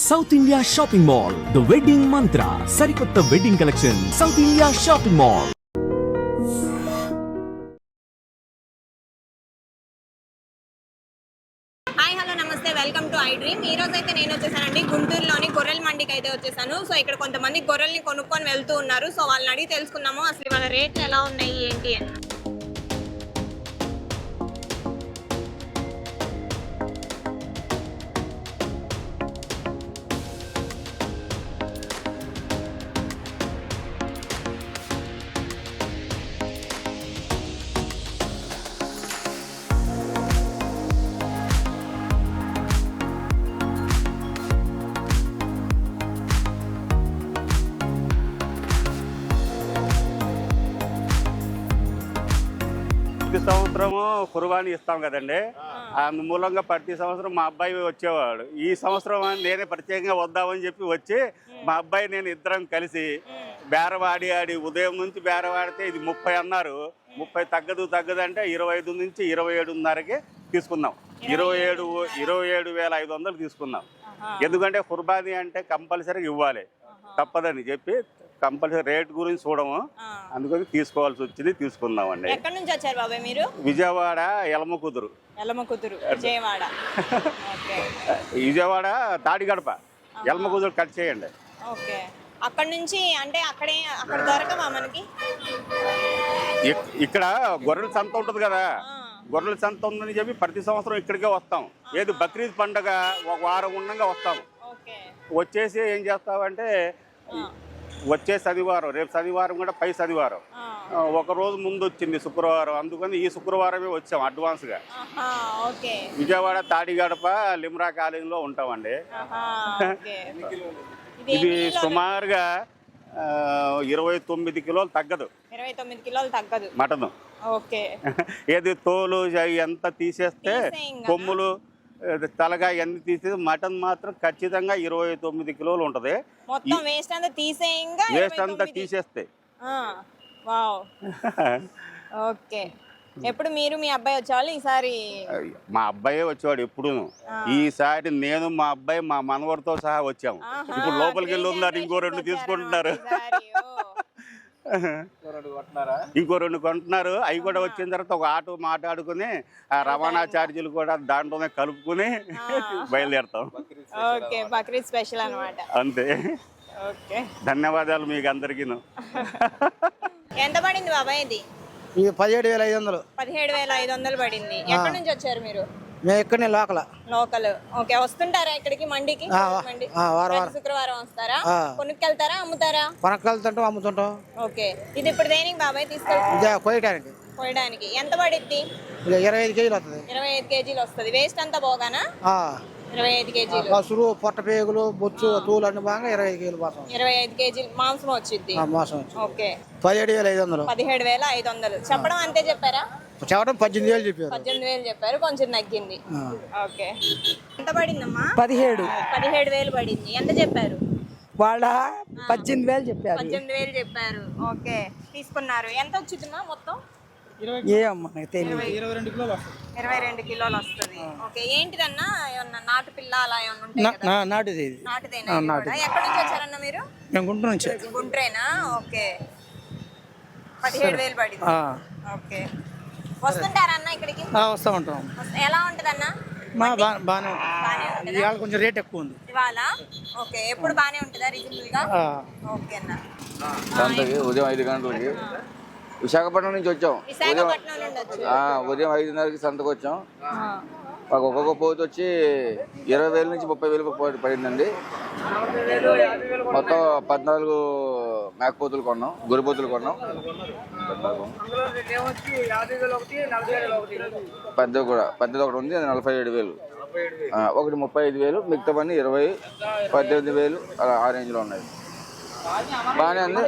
South India shopping mall the wedding మంత్ర సరికొత్త wedding collection south India shopping mall. Hi hello నమస్తే, welcome to I dream. ఈ రోజు అయితే నేను వచ్చేసానండి గుంటూరులోని గొర్రెల మండికి అయితే వచ్చేసాను. సో ఇక్కడ కొంతమంది గొర్రెల్ని కొనుక్కొని వెళ్తూ ఉన్నారు. సో వాళ్ళని అడిగి తెలుసుకుందాము అసలు వాళ్ళ రేట్లు ఎలా ఉన్నాయి ఏంటి అని. ప్రతి సంవత్సరము కుర్బానీ ఇస్తాం కదండి. మూలంగా ప్రతి సంవత్సరం మా అబ్బాయి వచ్చేవాడు. ఈ సంవత్సరం నేనే ప్రత్యేకంగా వద్దామని చెప్పి వచ్చి మా అబ్బాయి నేను ఇద్దరం కలిసి బేరవాడి ఉదయం నుంచి బేరవాడితే ఇది 30 అన్నారు. 30 తగ్గదు అంటే 25 నుంచి 27.5కి తీసుకున్నాం. 27,500 తీసుకున్నాం. ఎందుకంటే కుర్బానీ అంటే కంపల్సరీగా ఇవ్వాలి, తప్పదని చెప్పి కంపల్సరీ రేట్ గురించి చూడము, అందుకని తీసుకోవాల్సి వచ్చింది, తీసుకుందామండి. ఎక్కడి నుంచి వచ్చారు బాబాయ్ మీరు? విజయవాడ ఎలమకుదురు. విజయవాడ విజయవాడ తాడిగడప ఎలమకుదురు కట్ చేయండి. ఓకే, అక్కడ నుంచి అంటే అక్కడ దొరకమా మనకి? ఇక్కడ గొర్రెల సంత ఉంటుంది కదా, గొర్రెల సంత ఉందని చెప్పి ప్రతి సంవత్సరం ఇక్కడికే వస్తాం. ఏది బక్రీద్ పండుగ ఒక వారం ఉండగా వస్తాం. వచ్చేసి ఏం చేస్తామంటే వచ్చే శనివారం, రేపు శనివారం కూడా పై శనివారం ఒక రోజు ముందు వచ్చింది శుక్రవారం, అందుకని ఈ శుక్రవారమే వచ్చాం అడ్వాన్స్గా. విజయవాడ తాడిగడప లిమ్రా కాలేజీలో ఉంటామండి. ఇది సుమారుగా 29 కిలోలు తగ్గదు. 29 కిలోలు తగ్గదు మటన్. ఏది తోలు ఎంత తీసేస్తే కొమ్ములు తలగా ఎన్ని తీసేది మటన్ మాత్రం ఖచ్చితంగా 29 కిలోలు ఉంటది. వేస్ట్ అంతా తీసేస్తే. ఓకే, ఎప్పుడు మీరు మీ అబ్బాయి వచ్చేవాళ్ళు? ఈసారి మా అబ్బాయి వచ్చేవాడు ఎప్పుడును. ఈసారి నేను మా అబ్బాయి మా మనవడితో సహా వచ్చాము. ఇప్పుడు లోపలికి వెళ్ళి ఉన్నారు, ఇంకో 2 తీసుకుంటున్నారు. ఇంకో 2 కొంటున్నారు. అవి కూడా వచ్చిన తర్వాత ఒక ఆటో మాట్లాడుకుని ఆ రవాణా ఛార్జీలు కూడా దాంట్లోనే కలుపుకుని బయలుదేరుతాం. ఓకే, బక్రీద్ స్పెషల్ అన్నమాట. అంతే. ఓకే, ధన్యవాదాలు మీకు అందరికీ. ఎంత పడింది బాబాయ్ ఇది? 17,500. 17,500 పడింది. ఎక్కడి నుంచి వచ్చారు మీరు? మేము ఇక్కడనే లోకల్. ఓకే, వస్తుంటారా ఇక్కడికి మండికి? శుక్రవారం వస్తారా? కొనుక్కెళ్తారా, అమ్ముతారా? కొనుక్కెళ్తుంటాం, అమ్ముతుంటాం. ఓకే, ఇది ఇప్పుడు దేనికి బాబాయ్ తీసుకెళ్తారు? కోయడానికి. ఎంత పడిద్ది? 25 కేజీలు వస్తుంది. 25 కేజీలు వస్తుంది. వేస్ట్ అంతా పోగానా? 25 కేజీలు. పసురు, పొట్ట పేగులు, బొచ్చు, తూలు అన్ని బాగా 25 కేజీలు మాసం. 25 కేజీలు మాంసం వచ్చింది. ఓకే, 17,500. 17,500 చెప్పడం అంతే చెప్పారా? చెప్పడం 18,000 చెప్పారు. 18,000 చెప్పారు, కొంచెం నగ్గింది. ఓకే, ఎంత పడిందమ్మా? 17,000 పడింది. ఎంత చెప్పారు వాళ్ళ? 18,000 చెప్పారు. 18,000 చెప్పారు. ఓకే, తీసుకున్నారు. ఎంత వచ్చిందమ్మా మొత్తం? 22 కిలోలు వస్తుంది. ఓకే, ఏంటిదన్నా ఏమన్నా నాటు పిల్ల అలా ఏమన్నా ఉంటాయి? నాటుదేనా? ఎక్కడి నుంచి వచ్చారన్నా మీరు? మేము గుంటూరు నుంచి. గుంటూరేనా? ఓకే, 17,000 పడింది. ఓకే, వస్తుంటారా అన్న ఇక్కడికి? వస్తూ ఉంటాం. ఎలా ఉంటదన్నా? బాగానే ఉంటుంది. ఇవాళ కొంచెం రేట్ ఎక్కువ ఉంది. ఇవాళ ఓకే, ఎప్పుడు బాగానే ఉంటుందా రీజనబుల్ గా? ఓకే అన్న. సంతకి ఉదయం 5 గంటలకి విశాఖపట్నం నుంచి వచ్చాం. ఉదయం 5:30కి సంతకు వచ్చాం. మాకు ఒక్కొక్క పోతు వచ్చి 20,000 నుంచి 30,000 పడిందండి. మొత్తం 14 మేకపోతులు కొన్నాం, గొర్రెపోతులు కొన్నాం. పెద్దది ఒకటి ఉంది, అది 47,000. ఒకటి 35,000, మిగతా పని 20, 18,000 అలా ఆ రేంజ్లో ఉన్నాయి. బాగానే ఉంది.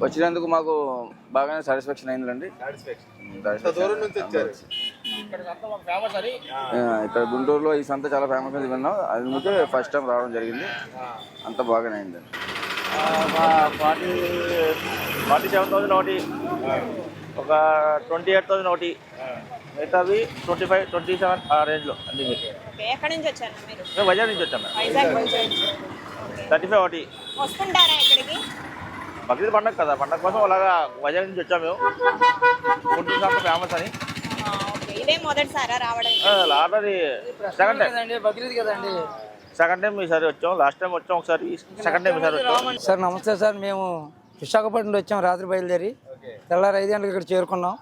వచ్చినందుకు మాకు బాగానే సాటిస్ఫాక్షన్ అయిందండి. ఇక్కడ గుంటూరులో ఈ సంత చాలా ఫేమస్ అని విన్నాం, అందుకే ఫస్ట్ టైం రావడం జరిగింది. అంత బాగానే అయిందండి. 47,000 ఒకటి, ఒక 28,000 ఒకటి, మిగతావి 25, 27 ఆ రేంజ్లో అన్ని మీకు. ఓకే, ఎక్కడి నుంచి వచ్చారు మీరు? మేము వైజాగ్ నుంచి వచ్చాము. వైజాగ్ నుంచి వచ్చారు. 35 ఒకటి. వస్తుంటారా ఇక్కడికి? బక్రీద్ పండగ కదా, పండగ కోసం అలాగా వైజాగ్ నుంచి వచ్చాము మేము. గుంటూరు సంత ఫేమస్ అని. ఓకే, ఇదే మొదటిసారా రావడం? Already second time. బక్రీద్ కదండి. సెకండ్ టైం ఈసారి వచ్చాం. లాస్ట్ టైం వచ్చాం ఒకసారి, సెకండ్ టైం ఈసారి వచ్చాం. సార్ నమస్తే సార్, మేము విశాఖపట్నం నుండి వచ్చాం. రాత్రి బయలుదేరి తెల్లారి 5 గంటలకు ఇక్కడ చేరుకున్నాం.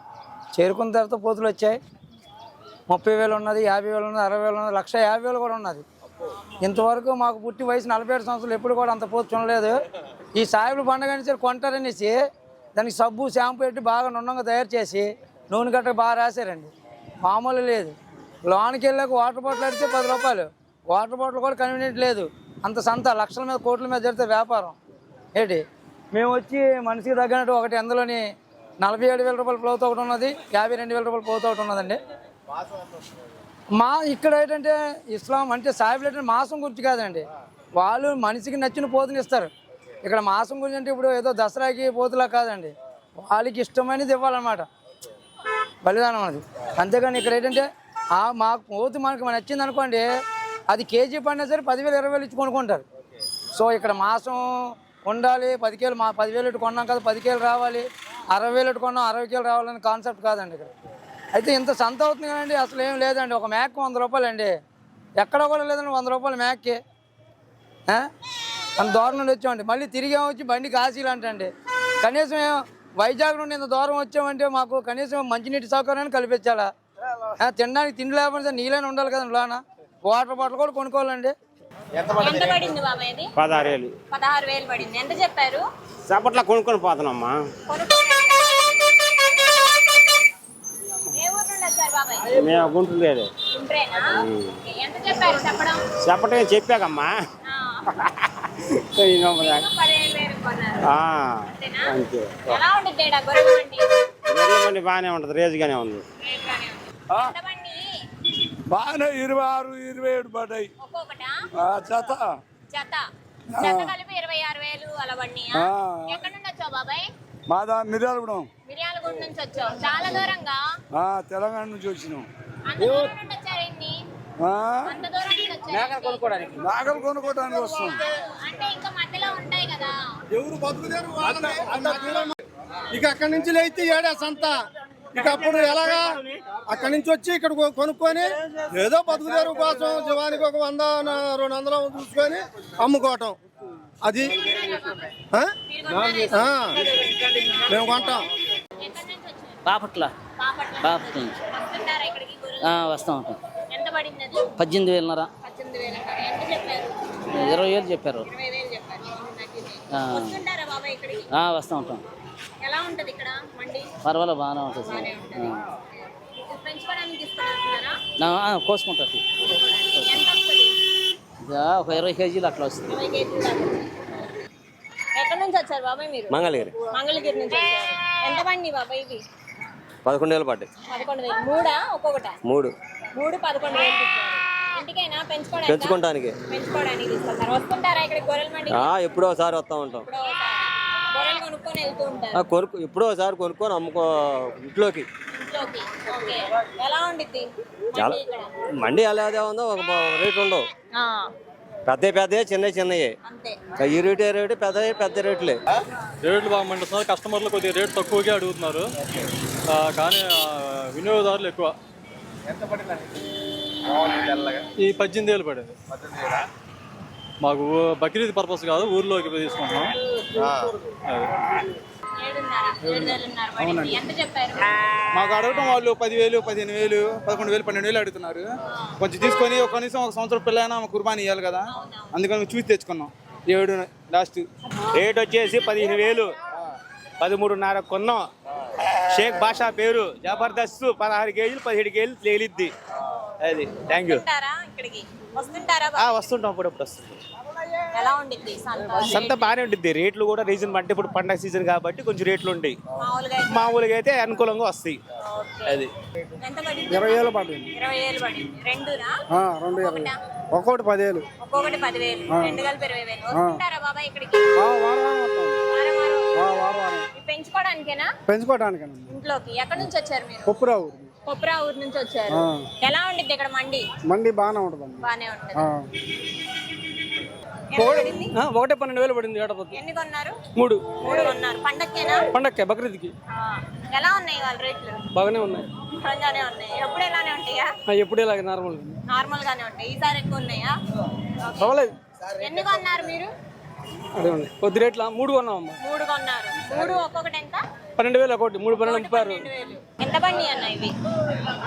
చేరుకున్న తర్వాత పోతులు వచ్చాయి. 30,000 ఉన్నది, 50,000 ఉన్నది, 60,000 ఉన్నది, 1,50,000 కూడా ఉన్నది. ఇంతవరకు మాకు పుట్టి వయసు 47 సంవత్సరాలు ఎప్పుడు కూడా అంత పోతు చూడలేదు. ఈ సాయిబులు పండుగ అనేసి కొంటారనేసి దానికి సబ్బు షాంపూ పెట్టి బాగా నున్నంగా తయారు చేసి నూనె గట్ట బాగా రాశారండి. మామూలు లేదు. లోనికి వెళ్ళాక వాటర్ బాటిల్ అడిగితే 10 రూపాయలు. వాటర్ బాటిల్ కూడా కన్వీనియంట్ లేదు. అంత సంత లక్షల మీద కోట్ల మీద జరిగితే వ్యాపారం ఏంటి. మేము వచ్చి మనిషికి తగ్గినట్టు ఒకటి అందులోని 47,000 రూపాయల ప్లౌత్ ఒకటి ఉన్నది, 52,000 రూపాయల ప్లౌత్ ఒకటి ఉన్నదండి. ఇక్కడ ఏంటంటే ఇస్లాం అంటే సాయిబులు అంటే మాసం గురించి కాదండి, వాళ్ళు మనిషికి నచ్చిన పోతుని ఇస్తారు. ఇక్కడ మాసం గురించి అంటే ఇప్పుడు ఏదో దసరాకి పోతులా కాదండి, వాళ్ళకి ఇష్టమైనది ఇవ్వాలన్నమాట, బలిదానం అనేది. అంతేగాని ఇక్కడ ఏంటంటే మాకు పోతు మనకు నచ్చింది అనుకోండి, అది కేజీ పడినా సరే 10,000, 20,000 ఇచ్చి కొనుక్కుంటారు. సో ఇక్కడ మాసం ఉండాలి, 10,000 10,000 ఇటు కొన్నాం కదా 10,000 రావాలి, 60,000 ఇటు కొన్నాం 60,000 రావాలని కాన్సెప్ట్ కాదండి ఇక్కడ. అయితే ఇంత సంత అవుతుంది కదండి, అసలు ఏం లేదండి. ఒక మ్యాక్ 100 రూపాయలు అండి, ఎక్కడ కూడా లేదండి 100 రూపాయలు మ్యాక్కి. అంత దూరం నుండి వచ్చామండి, మళ్ళీ తిరిగి వచ్చి బండి కాశీలు అంటండి. కనీసం వైజాగ్ నుండి ఇంత దూరం వచ్చామంటే మాకు కనీసం మంచినీటి సౌకర్యాన్ని కల్పించాలా, తినడానికి తిండి లేకపోతే నీళ్ళని ఉండాలి కదండి. లోన వాటర్ బాటిల్ కూడా కొనుక్కోవాలండి. ఎంత పడింది బాబాయ్? 16,000. 16,000 పడింది. ఎంత చెప్పారు? చేపట్ల కొనుక్కొని పోతున్నామ్మా. ఏ ఊరు నుండి వచ్చారు బాబాయ్? మేము గుంటూరు. ఎంత చెప్పారు చెప్పడం? చెప్పటం చెప్పాకమ్మా. 15,000 కొన్నారు. అంతే. ఎలా ఉంటుంది గొర్రెల మండి? బాగానే ఉంటుంది, రేజుగానే ఉంది. బాగానే 26, 27 పడ్డాయి. జత జత కలిపి 26,000 అలా పడినాయా? ఎక్కడి నుండి వచ్చావు బాబాయ్? మాదా మిర్యాలగూడెం. మిర్యాలగూడ నుంచి వచ్చావు, చాలా దూరంగా. తెలంగాణ నుంచి వచ్చినాం. అంత దూరం నుండి వచ్చారండి? అంత దూరం నుండి వచ్చారు నాగలు కొనుక్కోవడానికి వస్తాం. అంటే ఇంకా మధ్యలో ఉంటాయి కదా. ఎవరు బతుకుదేరు ఇక అక్కడి నుంచి లేస్తే ఏడా సంత. ఇక అప్పుడు ఎలాగా అక్కడి నుంచి వచ్చి ఇక్కడ కొనుక్కొని ఏదో బతుకుదేరు కోసం జీవానికి ఒక 100, 200 చూసుకొని అమ్ముకోవటం. అది మేము కొంటాం. బాపట్ల నుంచి వస్తూ ఉంటాం. 18,000. 20,000 చెప్పారు. వస్తూ ఉంటాం. ఎలా ఉంటది ఇక్కడ మండి? పర్వాలేదు, బాగానే ఉంటుంది. కోసుకుంటారు. ఒక 20 కేజీలు అట్లా వస్తుంది. ఎక్కడి నుంచి వచ్చారు బాబాయ్ మీరు? మంగళగిరి. మంగళగిరి నుంచి వచ్చారు. ఎంత పండి బాబాయ్ ఇవి? 11,000 పడ్డాయి. 11,000. మూడా ఒక్కొక్కట? 3. 11,000 ఇంటికైనా పెంచుకోవడానికి తీసుకొస్తారు. వస్తుంటారా ఇక్కడ గొర్రెల మండి? ఎప్పుడో ఒకసారి వస్తూ ఉంటాం. గొర్రెలు కొనుక్కొని వెళ్తూ ఉంటారు. ఎప్పుడో ఒకసారి కొనుక్కొని అమ్ముకో ఇంట్లోకి. ఓకే, ఎలా ఉండిద్ది మండి ఎలా ఉందో ఒక రేటు ఉండవు. పెద్ద చిన్నయే. ఈ రేటు పెద్ద రేట్లే. రేట్లు బాగా మండుతున్నారు. కస్టమర్లు కొద్దిగా రేటు తక్కువగా అడుగుతున్నారు, కానీ వినియోగదారులు ఎక్కువ. ఈ 18,000 పడింది. మాకు బక్రీద్ పర్పస్ కాదు, ఊర్లోకి తీసుకుంటున్నాం. మాకు అడగటం వాళ్ళు 10,000, 15,000, 11,000, 12,000 అడుగుతున్నారు. కొంచెం తీసుకొని కనీసం ఒక సంవత్సరం పిల్లైనా కుర్బానీ ఇవ్వాలి కదా, అందుకని చూసి తెచ్చుకున్నాం. 7 లాస్ట్ రేట్ వచ్చేసి 15,000. 13,500 కొన్నాం. షేక్ బాషా పేరు, జబర్దస్త్. 16 కేజీలు 17 కేజీలు తేలిద్ది. అది. Thank you. వస్తుంటాం, అప్పుడప్పుడు వస్తుంటాం. ఎలా ఉండిద్ది సంత? బాగానే ఉంటుంది. రేట్లు కూడా రీజన్ అంటే ఇప్పుడు పండగ సీజన్ కాబట్టి కొంచెం రేట్లు ఉంటాయి. మామూలుగా అయితే అనుకూలంగా వస్తాయి. అది. 20,000 పడింది. 20,000 పడింది. రెండునా? 2 ఒక్కొక్కటి 10,000. ఒక్కొక్కటి 10,000. రెండు కలిపి 20,000. వస్తుంటారా బాబాయ్ ఇక్కడికి? పెంచుకోవడానికేనా? పెంచుకోవడానికేనా. ఇంట్లోకి. ఎక్కడి నుంచి వచ్చారు మీరు? కొప్పురావు. కొప్రా ఊరు నుంచి వచ్చారు. ఎలా ఉండిద్ది ఇక్కడ మండి? మండి బాగానే ఉంటుంది. బానే ఉంటుంది. ఎంత పడింది? 1,12,000 పడింది ఏడపోతే. ఎన్ని కొన్నారు? 3 కొన్నారు. పండక్కేనా? పండక్కే బక్రీద్కి. ఎలా ఉన్నాయి వాళ్ళ రేట్లు? బాగానే ఉన్నాయి. బాగానే ఉన్నాయి. ఎప్పుడు ఎలానే ఉంటాయా? ఎప్పుడు ఇలాగే నార్మల్ గానే ఉంటాయి. ఈసారి ఎక్కువ ఉన్నాయా? పర్వాలేదు. ఎన్ని కొన్నారు మీరు? అదే ఉంది కొద్ది రేట్ల 3 కొన్నామమ్మా. 3 కొన్నారు. 3 ఒక్కొక్కటి ఎంత? 12,000 ఒకటి. 3 12 36. ఎంత పండి అన్న ఇవి?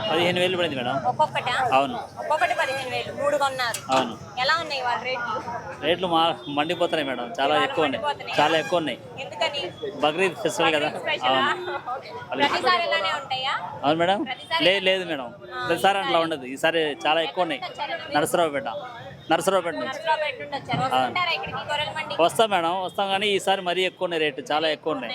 15,000 పడింది మేడం. ఒక్కొక్కటా? అవును. ఒక్కొక్కటి 15,000. 3 కొన్నారు. అవును. ఎలా ఉన్నాయి వాళ్ళ రేట్లు? రేట్లు మండిపోతున్నాయి మేడం. చాలా ఎక్కువ ఉన్నాయి. చాలా ఎక్కువ ఉన్నాయి. ఎందుకని? బక్రీద్ ఫెస్టివల్ కదా. అవును. ప్రతిసారి ఇలానే ఉంటాయా? అవును మేడం. లేదు మేడం, ప్రతిసారి అట్లా ఉండదు. ఈసారి చాలా ఎక్కువ ఉన్నాయి. నరసరావుపేట నుంచి వస్తుంటారా ఇక్కడికి గొర్రెల మండి? వస్తాం మేడం, వస్తాం. కానీ ఈసారి మరీ ఎక్కువ ఉన్నాయి, రేటు చాలా ఎక్కువ ఉన్నాయి.